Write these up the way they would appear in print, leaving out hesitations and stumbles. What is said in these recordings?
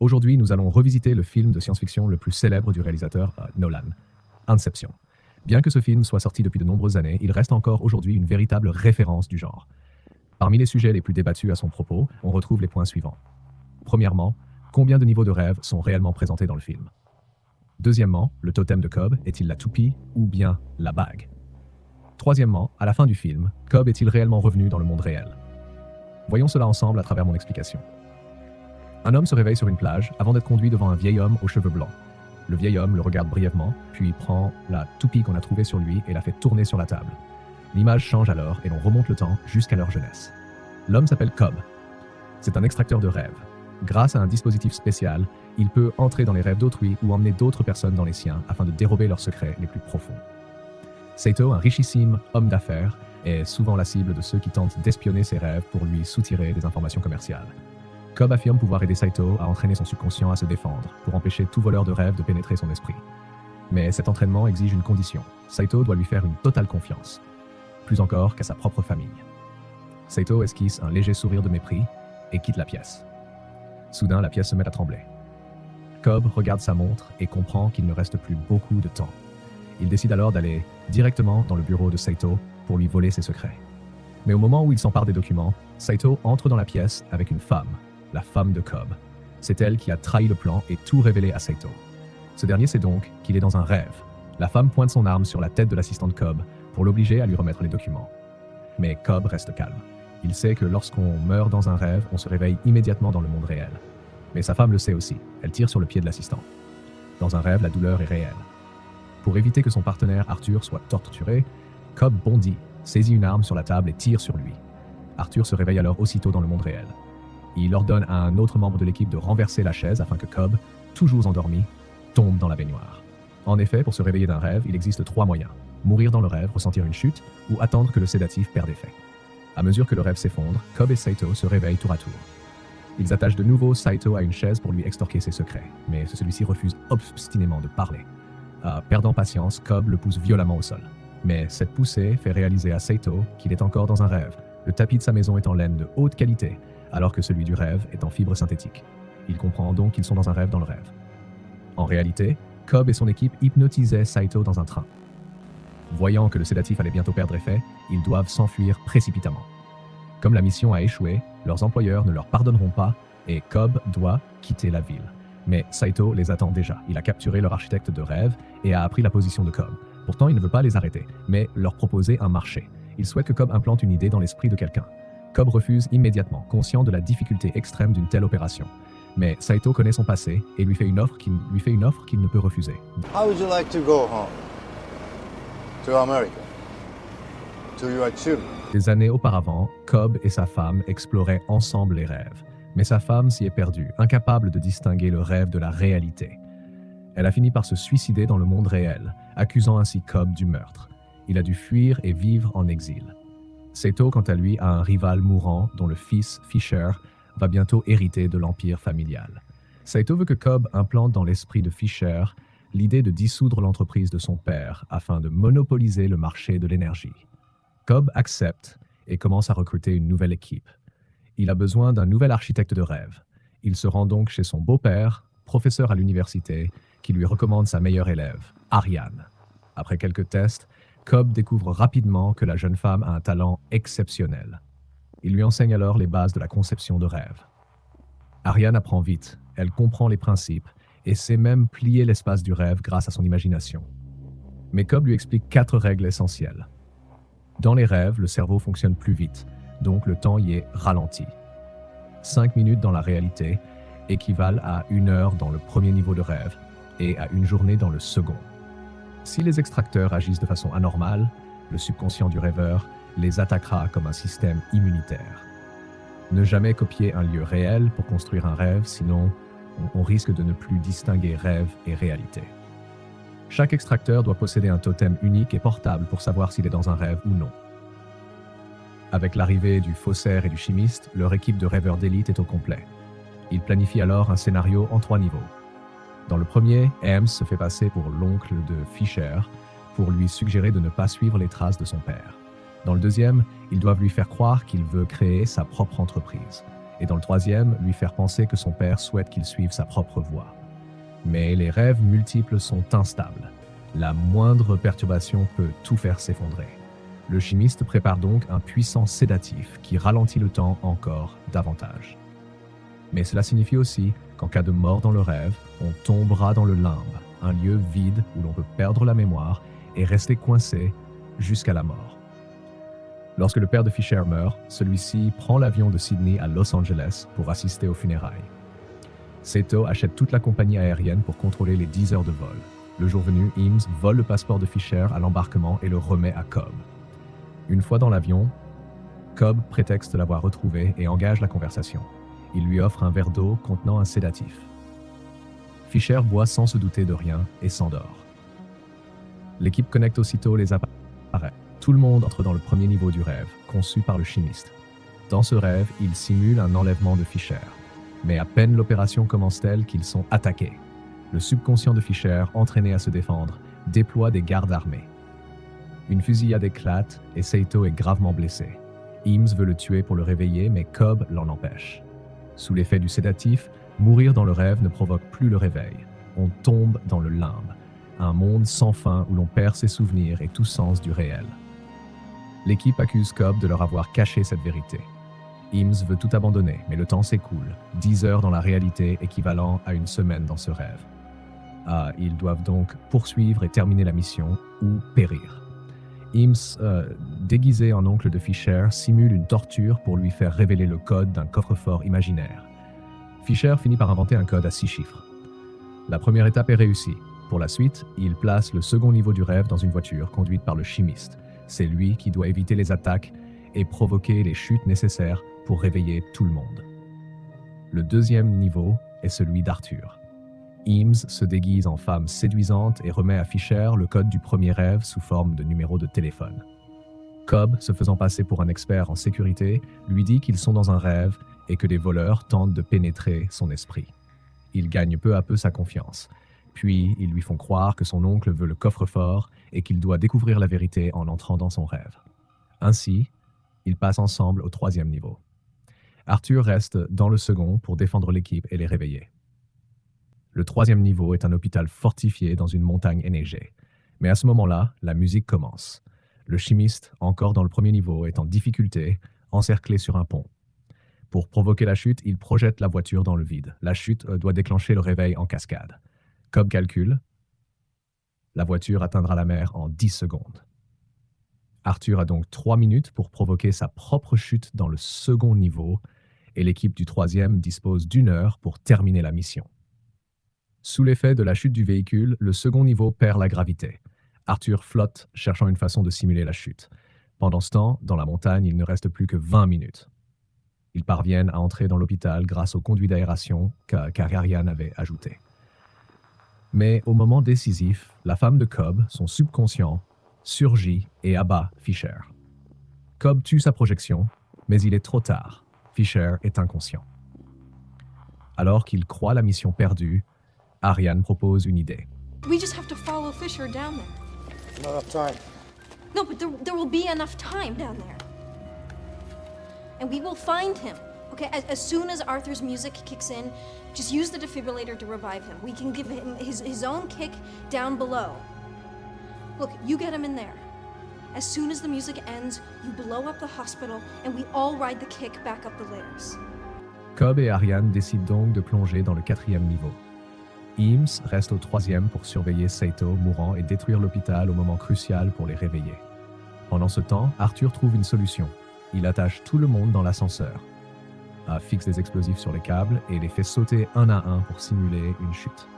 Aujourd'hui, nous allons revisiter le film de science-fiction le plus célèbre du réalisateur Nolan, Inception. Bien que ce film soit sorti depuis de nombreuses années, il reste encore aujourd'hui une véritable référence du genre. Parmi les sujets les plus débattus à son propos, on retrouve les points suivants. Premièrement, combien de niveaux de rêve sont réellement présentés dans le film? Deuxièmement, le totem de Cobb est-il la toupie ou bien la bague? Troisièmement, à la fin du film, Cobb est-il réellement revenu dans le monde réel? Voyons cela ensemble à travers mon explication. Un homme se réveille sur une plage avant d'être conduit devant un vieil homme aux cheveux blancs. Le vieil homme le regarde brièvement, puis prend la toupie qu'on a trouvée sur lui et la fait tourner sur la table. L'image change alors et l'on remonte le temps jusqu'à leur jeunesse. L'homme s'appelle Cobb. C'est un extracteur de rêves. Grâce à un dispositif spécial, il peut entrer dans les rêves d'autrui ou emmener d'autres personnes dans les siens afin de dérober leurs secrets les plus profonds. Saito, un richissime homme d'affaires, est souvent la cible de ceux qui tentent d'espionner ses rêves pour lui soutirer des informations commerciales. Cobb affirme pouvoir aider Saito à entraîner son subconscient à se défendre, pour empêcher tout voleur de rêve de pénétrer son esprit. Mais cet entraînement exige une condition. Saito doit lui faire une totale confiance, plus encore qu'à sa propre famille. Saito esquisse un léger sourire de mépris et quitte la pièce. Soudain, la pièce se met à trembler. Cobb regarde sa montre et comprend qu'il ne reste plus beaucoup de temps. Il décide alors d'aller directement dans le bureau de Saito pour lui voler ses secrets. Mais au moment où il s'empare des documents, Saito entre dans la pièce avec une femme, la femme de Cobb. C'est elle qui a trahi le plan et tout révélé à Saito. Ce dernier sait donc qu'il est dans un rêve. La femme pointe son arme sur la tête de l'assistant de Cobb pour l'obliger à lui remettre les documents. Mais Cobb reste calme. Il sait que lorsqu'on meurt dans un rêve, on se réveille immédiatement dans le monde réel. Mais sa femme le sait aussi. Elle tire sur le pied de l'assistant. Dans un rêve, la douleur est réelle. Pour éviter que son partenaire Arthur soit torturé, Cobb bondit, saisit une arme sur la table et tire sur lui. Arthur se réveille alors aussitôt dans le monde réel. Il ordonne à un autre membre de l'équipe de renverser la chaise afin que Cobb, toujours endormi, tombe dans la baignoire. En effet, pour se réveiller d'un rêve, il existe 3 moyens. Mourir dans le rêve, ressentir une chute, ou attendre que le sédatif perde effet. À mesure que le rêve s'effondre, Cobb et Saito se réveillent tour à tour. Ils attachent de nouveau Saito à une chaise pour lui extorquer ses secrets, mais celui-ci refuse obstinément de parler. Perdant patience, Cobb le pousse violemment au sol. Mais cette poussée fait réaliser à Saito qu'il est encore dans un rêve. Le tapis de sa maison est en laine de haute qualité, alors que celui du rêve est en fibre synthétique. Il comprend donc qu'ils sont dans un rêve dans le rêve. En réalité, Cobb et son équipe hypnotisaient Saito dans un train. Voyant que le sédatif allait bientôt perdre effet, ils doivent s'enfuir précipitamment. Comme la mission a échoué, leurs employeurs ne leur pardonneront pas et Cobb doit quitter la ville. Mais Saito les attend déjà. Il a capturé leur architecte de rêve et a appris la position de Cobb. Pourtant, il ne veut pas les arrêter, mais leur proposer un marché. Il souhaite que Cobb implante une idée dans l'esprit de quelqu'un. Cobb refuse immédiatement, conscient de la difficulté extrême d'une telle opération. Mais Saito connaît son passé et lui fait une offre qu'il ne peut refuser. How would you like to go home? To America? To your children? Des années auparavant, Cobb et sa femme exploraient ensemble les rêves. Mais sa femme s'y est perdue, incapable de distinguer le rêve de la réalité. Elle a fini par se suicider dans le monde réel, accusant ainsi Cobb du meurtre. Il a dû fuir et vivre en exil. Saito, quant à lui, a un rival mourant dont le fils, Fisher, va bientôt hériter de l'empire familial. Saito veut que Cobb implante dans l'esprit de Fisher l'idée de dissoudre l'entreprise de son père afin de monopoliser le marché de l'énergie. Cobb accepte et commence à recruter une nouvelle équipe. Il a besoin d'un nouvel architecte de rêve. Il se rend donc chez son beau-père, professeur à l'université, qui lui recommande sa meilleure élève, Ariane. Après quelques tests, Cobb découvre rapidement que la jeune femme a un talent exceptionnel. Il lui enseigne alors les bases de la conception de rêve. Ariane apprend vite, elle comprend les principes et sait même plier l'espace du rêve grâce à son imagination. Mais Cobb lui explique 4 règles essentielles. Dans les rêves, le cerveau fonctionne plus vite, donc le temps y est ralenti. 5 minutes dans la réalité équivalent à 1 heure dans le premier niveau de rêve et à 1 journée dans le second. Si les extracteurs agissent de façon anormale, le subconscient du rêveur les attaquera comme un système immunitaire. Ne jamais copier un lieu réel pour construire un rêve, sinon on risque de ne plus distinguer rêve et réalité. Chaque extracteur doit posséder un totem unique et portable pour savoir s'il est dans un rêve ou non. Avec l'arrivée du faussaire et du chimiste, leur équipe de rêveurs d'élite est au complet. Ils planifient alors un scénario en 3 niveaux. Dans le premier, Ames se fait passer pour l'oncle de Fisher pour lui suggérer de ne pas suivre les traces de son père. Dans le deuxième, ils doivent lui faire croire qu'il veut créer sa propre entreprise. et dans le troisième, lui faire penser que son père souhaite qu'il suive sa propre voie. Mais les rêves multiples sont instables. La moindre perturbation peut tout faire s'effondrer. Le chimiste prépare donc un puissant sédatif qui ralentit le temps encore davantage. Mais cela signifie aussi qu'en cas de mort dans le rêve, on tombera dans le limbe, un lieu vide où l'on peut perdre la mémoire et rester coincé jusqu'à la mort. Lorsque le père de Fisher meurt, celui-ci prend l'avion de Sydney à Los Angeles pour assister aux funérailles. Saito achète toute la compagnie aérienne pour contrôler les 10 heures de vol. Le jour venu, Eames vole le passeport de Fisher à l'embarquement et le remet à Cobb. Une fois dans l'avion, Cobb prétexte l'avoir retrouvé et engage la conversation. Il lui offre un verre d'eau contenant un sédatif. Fisher boit sans se douter de rien et s'endort. L'équipe connecte aussitôt les appareils. Tout le monde entre dans le premier niveau du rêve, conçu par le chimiste. Dans ce rêve, il simule un enlèvement de Fisher. Mais à peine l'opération commence-t-elle qu'ils sont attaqués. Le subconscient de Fisher, entraîné à se défendre, déploie des gardes armés. Une fusillade éclate et Saito est gravement blessé. Eames veut le tuer pour le réveiller, mais Cobb l'en empêche. Sous l'effet du sédatif, mourir dans le rêve ne provoque plus le réveil. On tombe dans le limbe, un monde sans fin où l'on perd ses souvenirs et tout sens du réel. L'équipe accuse Cobb de leur avoir caché cette vérité. Eames veut tout abandonner, mais le temps s'écoule, 10 heures dans la réalité équivalent à une semaine dans ce rêve. Ils doivent donc poursuivre et terminer la mission ou périr. Eames, déguisé en oncle de Fisher, simule une torture pour lui faire révéler le code d'un coffre-fort imaginaire. Fisher finit par inventer un code à 6 chiffres. La première étape est réussie. Pour la suite, il place le second niveau du rêve dans une voiture conduite par le chimiste. C'est lui qui doit éviter les attaques et provoquer les chutes nécessaires pour réveiller tout le monde. Le deuxième niveau est celui d'Arthur. Eames se déguise en femme séduisante et remet à Fisher le code du premier rêve sous forme de numéro de téléphone. Cobb, se faisant passer pour un expert en sécurité, lui dit qu'ils sont dans un rêve et que des voleurs tentent de pénétrer son esprit. Il gagne peu à peu sa confiance. Puis, ils lui font croire que son oncle veut le coffre-fort et qu'il doit découvrir la vérité en entrant dans son rêve. Ainsi, ils passent ensemble au troisième niveau. Arthur reste dans le second pour défendre l'équipe et les réveiller. Le troisième niveau est un hôpital fortifié dans une montagne enneigée. Mais à ce moment-là, la musique commence. Le chimiste, encore dans le premier niveau, est en difficulté, encerclé sur un pont. Pour provoquer la chute, il projette la voiture dans le vide. La chute doit déclencher le réveil en cascade. Cobb calcule. La voiture atteindra la mer en 10 secondes. Arthur a donc 3 minutes pour provoquer sa propre chute dans le second niveau et l'équipe du troisième dispose d'1 heure pour terminer la mission. Sous l'effet de la chute du véhicule, le second niveau perd la gravité. Arthur flotte, cherchant une façon de simuler la chute. Pendant ce temps, dans la montagne, il ne reste plus que 20 minutes. Ils parviennent à entrer dans l'hôpital grâce au conduit d'aération qu'Ariane avait ajouté. Mais au moment décisif, la femme de Cobb, son subconscient, surgit et abat Fisher. Cobb tue sa projection, mais il est trop tard. Fisher est inconscient. Alors qu'il croit la mission perdue, Ariane propose une idée. We just have to follow Fisher down there. Not enough time. No, but there will be enough time down there. And we will find him. Okay, as soon as Arthur's music kicks in, just use the defibrillator to revive him. We can give him his own kick down below. Look, you get him in there. As soon as the music ends, you blow up the hospital and we all ride the kick back up the layers. Cobb et Ariane décident donc de plonger dans le 4e niveau. Eames reste au 3e pour surveiller Saito mourant et détruire l'hôpital au moment crucial pour les réveiller. Pendant ce temps, Arthur trouve une solution. Il attache tout le monde dans l'ascenseur, fixe des explosifs sur les câbles et les fait sauter un à un pour simuler une chute.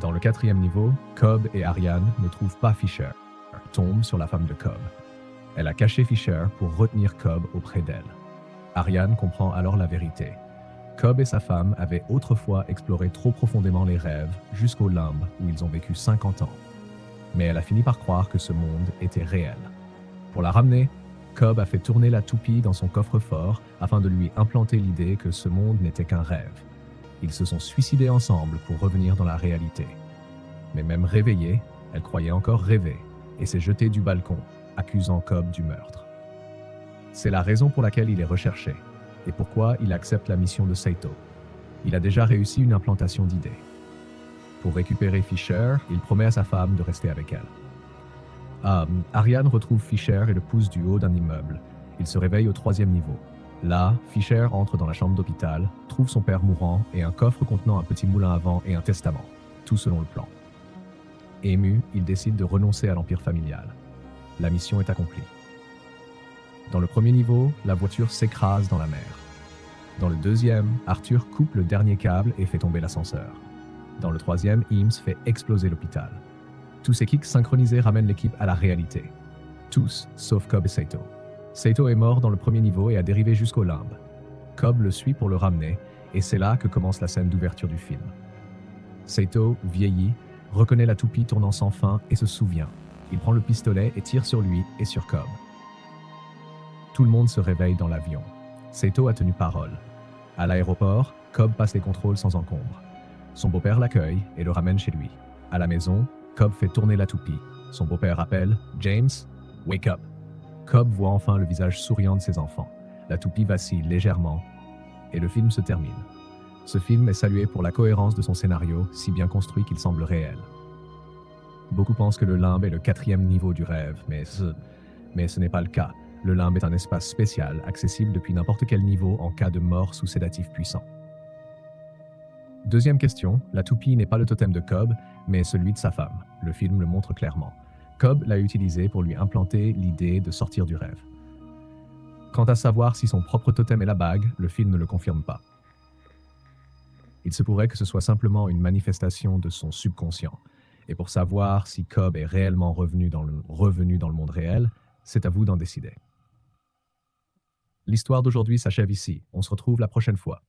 Dans le 4e niveau, Cobb et Ariane ne trouvent pas Fisher, tombent sur la femme de Cobb. Elle a caché Fisher pour retenir Cobb auprès d'elle. Ariane comprend alors la vérité. Cobb et sa femme avaient autrefois exploré trop profondément les rêves jusqu'au limbe où ils ont vécu 50 ans. Mais elle a fini par croire que ce monde était réel. Pour la ramener, Cobb a fait tourner la toupie dans son coffre-fort afin de lui implanter l'idée que ce monde n'était qu'un rêve. Ils se sont suicidés ensemble pour revenir dans la réalité. Mais même réveillée, elle croyait encore rêver et s'est jetée du balcon, accusant Cobb du meurtre. C'est la raison pour laquelle il est recherché. et pourquoi il accepte la mission de Saito. Il a déjà réussi une implantation d'idées. Pour récupérer Fisher, il promet à sa femme de rester avec elle. Ariane retrouve Fisher et le pousse du haut d'un immeuble. Il se réveille au 3e niveau. Là, Fisher entre dans la chambre d'hôpital, trouve son père mourant et un coffre contenant un petit moulin à vent et un testament, tout selon le plan. Ému, il décide de renoncer à l'empire familial. La mission est accomplie. Dans le 1er niveau, la voiture s'écrase dans la mer. Dans le 2e, Arthur coupe le dernier câble et fait tomber l'ascenseur. Dans le 3e, Eames fait exploser l'hôpital. Tous ces kicks synchronisés ramènent l'équipe à la réalité. Tous, sauf Cobb et Saito. Saito est mort dans le 1er niveau et a dérivé jusqu'au limbe. Cobb le suit pour le ramener, et c'est là que commence la scène d'ouverture du film. Saito, vieilli, reconnaît la toupie tournant sans fin et se souvient. Il prend le pistolet et tire sur lui et sur Cobb. Tout le monde se réveille dans l'avion. Saito a tenu parole. À l'aéroport, Cobb passe les contrôles sans encombre. Son beau-père l'accueille et le ramène chez lui. À la maison, Cobb fait tourner la toupie. Son beau-père appelle « James, wake up !» Cobb voit enfin le visage souriant de ses enfants. La toupie vacille légèrement et le film se termine. Ce film est salué pour la cohérence de son scénario, si bien construit qu'il semble réel. Beaucoup pensent que le limbe est le 4e niveau du rêve, mais ce n'est pas le cas. Le limbe est un espace spécial, accessible depuis n'importe quel niveau en cas de mort sous sédatif puissant. Deuxième question, la toupie n'est pas le totem de Cobb, mais celui de sa femme. Le film le montre clairement. Cobb l'a utilisé pour lui implanter l'idée de sortir du rêve. Quant à savoir si son propre totem est la bague, le film ne le confirme pas. Il se pourrait que ce soit simplement une manifestation de son subconscient. Et pour savoir si Cobb est réellement revenu dans le monde réel, c'est à vous d'en décider. L'histoire d'aujourd'hui s'achève ici. On se retrouve la prochaine fois.